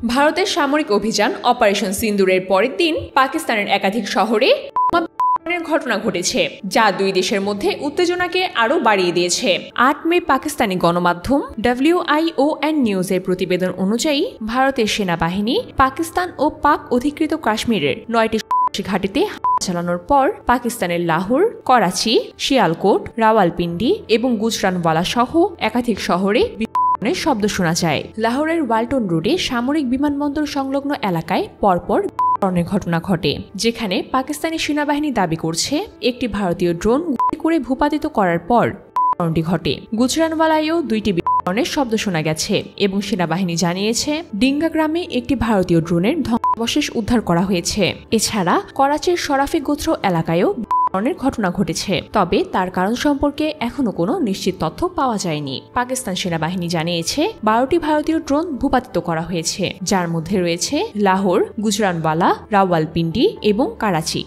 ভারতের সামরিক অভিযান অপারেশন সিন্দুরের পরের দিন পাকিস্তানের একাধিক শহরে বিস্ফোরণের ঘটনা ঘটেছে, যা দুই দেশের মধ্যে উত্তেজনাকে আরও বাড়িয়ে দিয়েছে। ৮ মে পাকিস্তানি গণমাধ্যম WION নিউজের প্রতিবেদন অনুযায়ী ভারতের সেনাবাহিনী পাকিস্তান ও পাক অধিকৃত কাশ্মীরের ৯টি ঘাঁটিতে চালানোর পর পাকিস্তানের লাহোর, করাচি, শিয়ালকোট, রাওয়ালপিন্ডি এবং গুজরানওয়ালা সহ একাধিক শহরে বিস্ফোরণের শব্দ শোনা যায়। লাহোরের ওয়ালটন রোডে সামরিক বিমানবন্দর সংলগ্ন এলাকায় পরপর বিস্ফোরণের ঘটনা ঘটে, যেখানে পাকিস্তানি সেনাবাহিনী দাবি করছে একটি ভারতীয় ড্রোন গুলি করে ভূপাতিত করার পর বিস্ফোরণটি ঘটে। গুজরানওয়ালায়ও ২টি বিস্ফোরণের শব্দ শোনা গেছে এবং সেনাবাহিনী জানিয়েছে ডিঙ্গা গ্রামে একটি ভারতীয় ড্রোনের ধ্বংসাবশেষ উদ্ধার করা হয়েছে। এছাড়া করাচির শরাফি গোত্র এলাকায়ও বিস্ফোরণের ঘটনা ঘটেছে, তবে তার কারণ সম্পর্কে এখনো কোনো নিশ্চিত তথ্য পাওয়া যায়নি। পাকিস্তান সেনাবাহিনী জানিয়েছে ১২টি ভারতীয় ড্রোন ভূপাতিত করা হয়েছে, যার মধ্যে রয়েছে লাহোর, গুজরানওয়ালা, রাওয়ালপিন্ডি এবং করাচি।